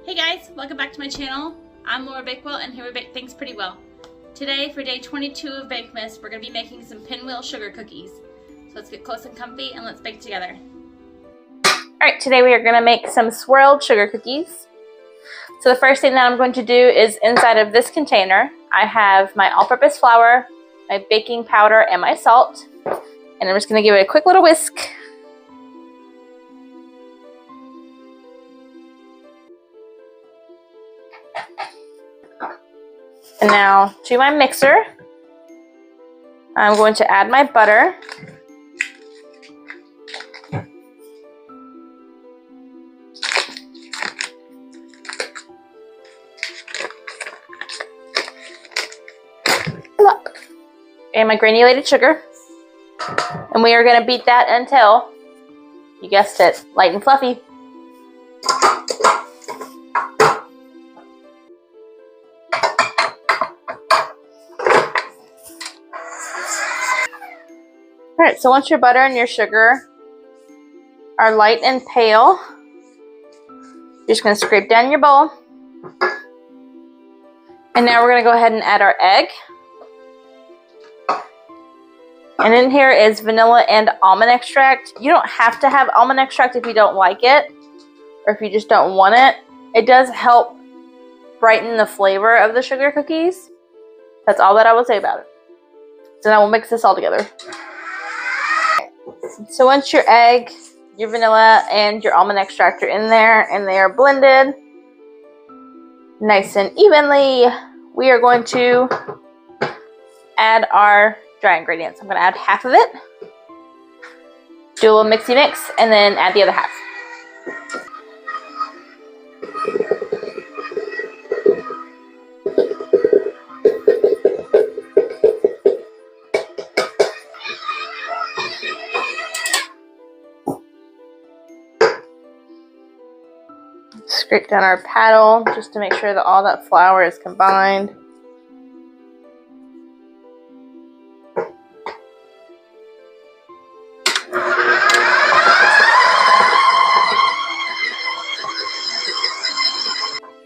Hey guys, welcome back to my channel. I'm Laura Bakewell and here we bake things pretty well. Today for day 22 of Bakemas, we're going to be making some pinwheel sugar cookies. So let's get close and comfy and let's bake together. Alright, today we are going to make some swirled sugar cookies. So the first thing that I'm going to do is inside of this container, I have my all-purpose flour, my baking powder, and my salt. And I'm just going to give it a quick little whisk. And now to my mixer, I'm going to add my butter. And my granulated sugar. And we are going to beat that until, you guessed it, light and fluffy. Alright, so once your butter and your sugar are light and pale, you're just going to scrape down your bowl. And now we're going to go ahead and add our egg. And in here is vanilla and almond extract. You don't have to have almond extract if you don't like it, or if you just don't want it. It does help brighten the flavor of the sugar cookies. That's all that I will say about it. So now we'll mix this all together. So once your egg, your vanilla, and your almond extract are in there and they are blended nice and evenly, we are going to add our dry ingredients. I'm going to add half of it, do a little mixy mix, and then add the other half. Scrape down our paddle just to make sure that all that flour is combined.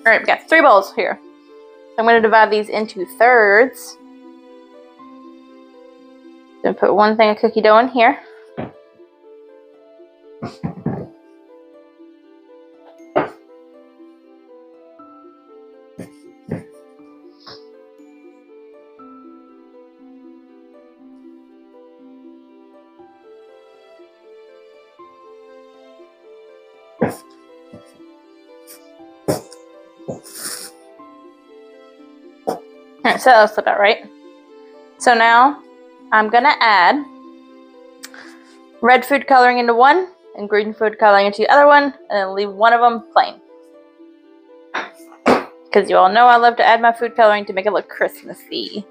Alright, we've got 3 bowls here. So I'm going to divide these into thirds. Then put one thing of cookie dough in here. Alright, so that looks about right. So now I'm going to add red food coloring into one and green food coloring into the other one, and then leave one of them plain. Because you all know I love to add my food coloring to make it look Christmassy.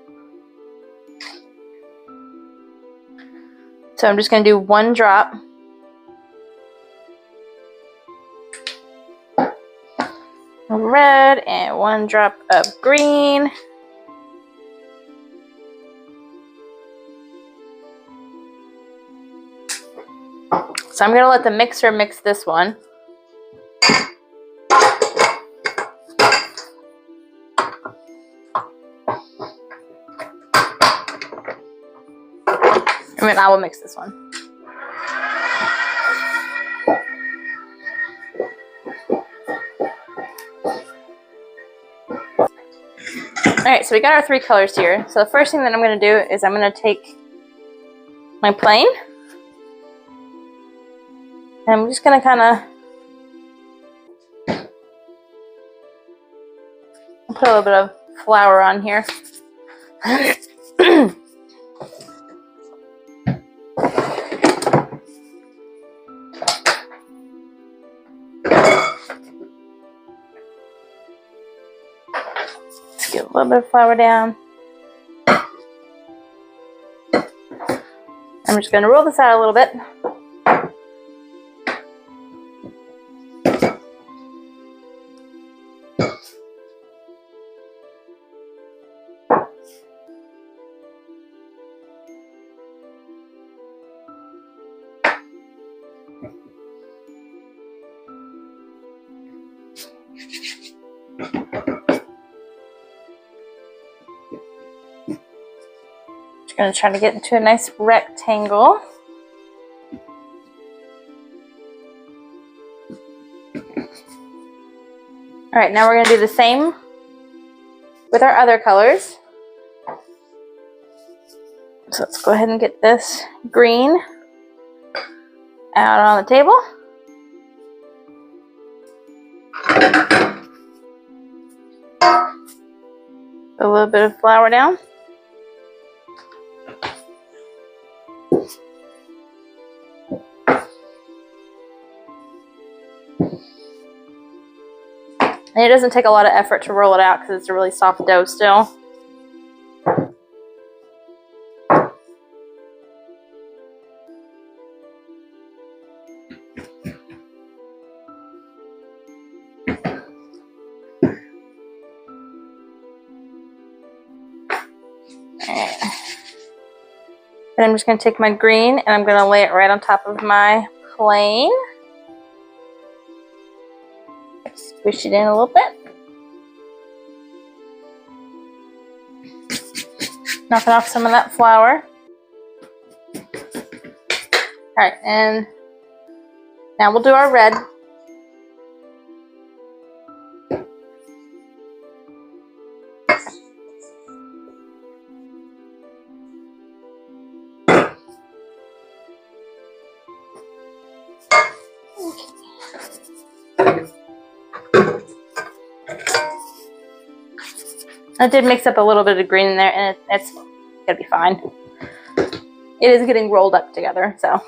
So I'm just going to do 1 drop of red and 1 drop of green. So I'm going to let the mixer mix this one. And then I will mix this one. Alright, so we got our 3 colors here. So the first thing that I'm going to do is I'm going to take my plain. And I'm just going to kind of put a little bit of flour on here. Let's get a little bit of flour down. I'm just going to roll this out a little bit. Just going to try to get into a nice rectangle. All right, now we're going to do the same with our other colors. So let's go ahead and get this green out on the table. A little bit of flour down. And it doesn't take a lot of effort to roll it out because it's a really soft dough still. And I'm just going to take my green and I'm going to lay it right on top of my plain. Squish it in a little bit. Knocking off some of that flour. Alright, and now we'll do our red. I did mix up a little bit of green in there, and it's gonna be fine. It is getting rolled up together, so.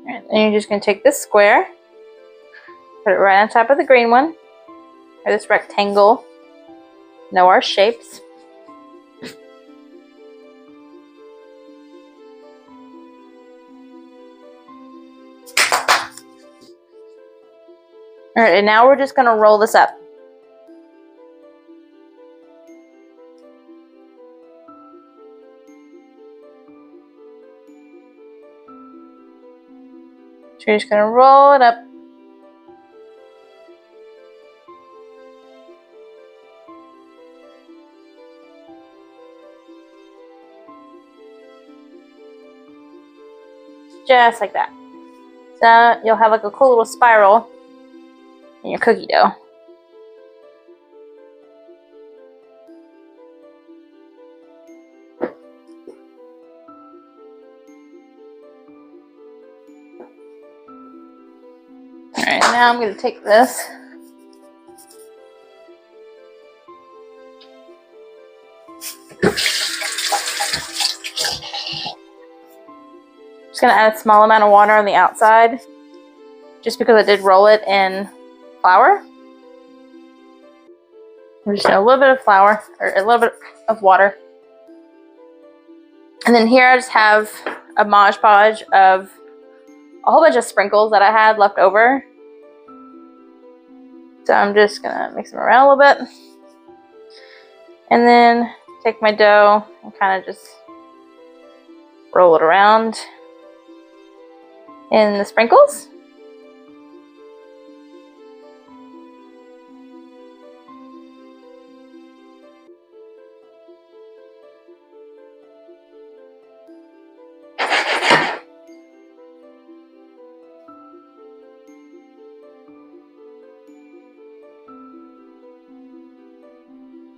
And then you're just gonna take this square, put it right on top of the green one, or this rectangle. Know our shapes. All right, and now we're just going to roll this up. So you're just going to roll it up. Just like that. So you'll have like a cool little spiral in your cookie dough. Alright, now I'm going to take this. Just going to add a small amount of water on the outside, just because I did roll it in flour. I'm just a little bit of flour, or a little bit of water. And then here I just have a Mod Podge of a whole bunch of sprinkles that I had left over. So I'm just gonna mix them around a little bit. And then take my dough and kind of just roll it around in the sprinkles.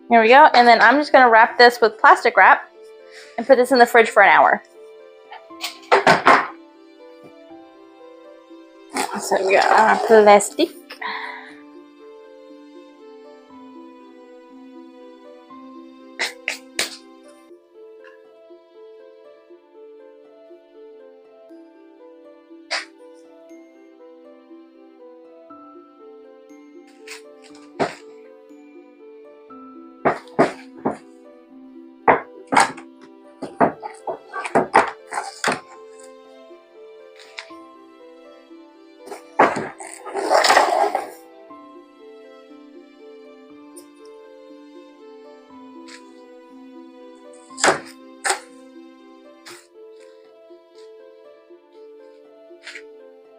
Here we go, and then I'm just going to wrap this with plastic wrap and put this in the fridge for an hour. So we got our plastic.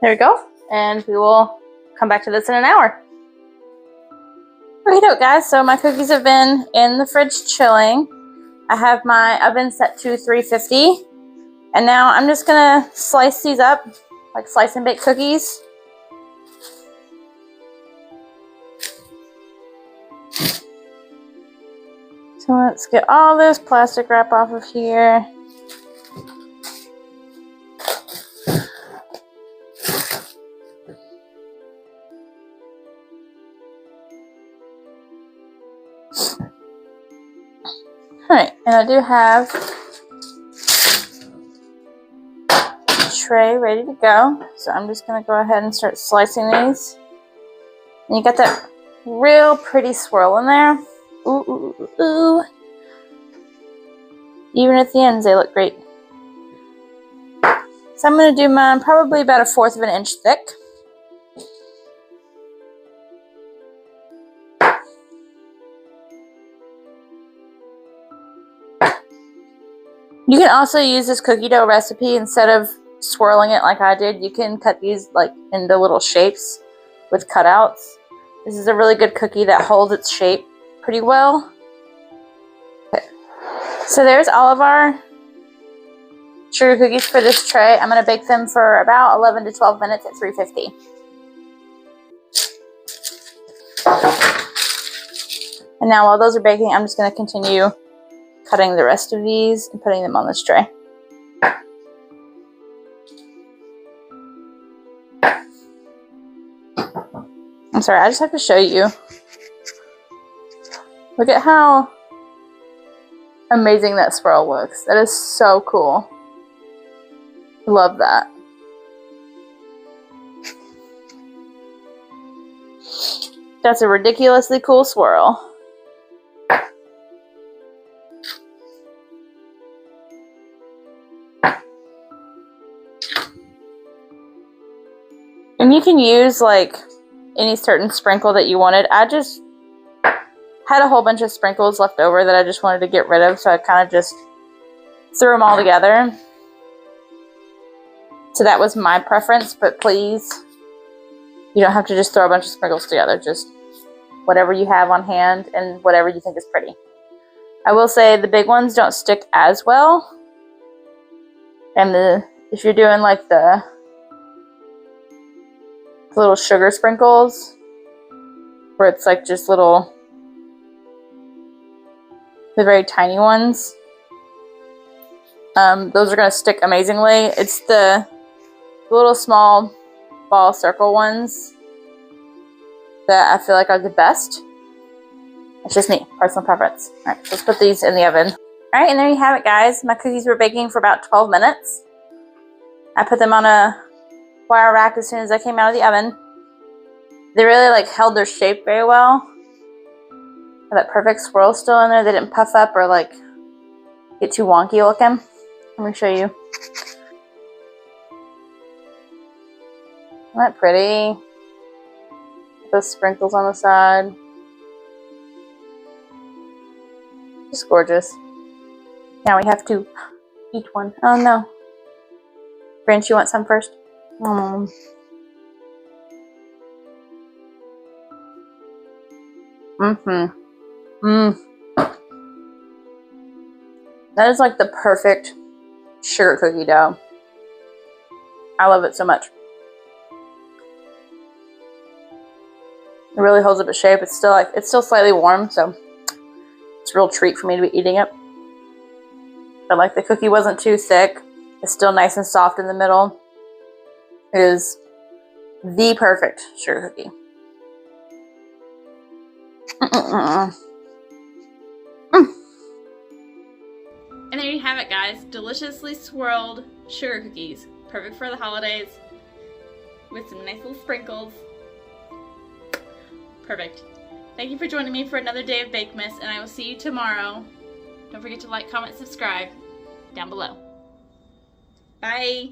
There we go. And we will come back to this in an hour. Alright guys, so my cookies have been in the fridge chilling. I have my oven set to 350. And now I'm just gonna slice these up, like slice and bake cookies. So let's get all this plastic wrap off of here. Alright, and I do have a tray ready to go. So I'm just going to go ahead and start slicing these. And you got that real pretty swirl in there. Ooh, ooh, ooh, ooh. Even at the ends, they look great. So I'm going to do mine probably about 1/4 of an inch thick. You can also use this cookie dough recipe instead of swirling it like I did. You can cut these like into little shapes with cutouts. This is a really good cookie that holds its shape pretty well. Okay. So there's all of our sugar cookies for this tray. I'm going to bake them for about 11 to 12 minutes at 350. And now while those are baking, I'm just going to continue cutting the rest of these and putting them on this tray. I'm sorry, I just have to show you. Look at how amazing that swirl looks. That is so cool. Love that. That's a ridiculously cool swirl. And you can use like any certain sprinkle that you wanted. I just had a whole bunch of sprinkles left over that I just wanted to get rid of, so I kind of just threw them all together. So that was my preference, but please, you don't have to just throw a bunch of sprinkles together. Just whatever you have on hand and whatever you think is pretty. I will say the big ones don't stick as well. And if you're doing like the little sugar sprinkles, where it's like just the very tiny ones, those are going to stick amazingly. It's the little small ball circle ones that I feel like are the best. It's just me, personal preference. Alright, let's put these in the oven. Alright, and there you have it guys. My cookies were baking for about 12 minutes. I put them on a wire rack as soon as I came out of the oven. They really like held their shape very well. Have that perfect swirl still in there. They didn't puff up or like get too wonky looking. Let me show you. Isn't that pretty? Those sprinkles on the side. Just gorgeous. Now we have to eat one. Oh no. Branch, you want some first? Mmm. That is like the perfect sugar cookie dough. I love it so much. It really holds up its shape. It's still slightly warm, so it's a real treat for me to be eating it. But like the cookie wasn't too thick. It's still nice and soft in the middle. It is the perfect sugar cookie. And there you have it guys, deliciously swirled sugar cookies. Perfect for the holidays with some nice little sprinkles. Perfect. Thank you for joining me for another day of Bakemas, and I will see you tomorrow. Don't forget to like, comment, subscribe down below. Bye!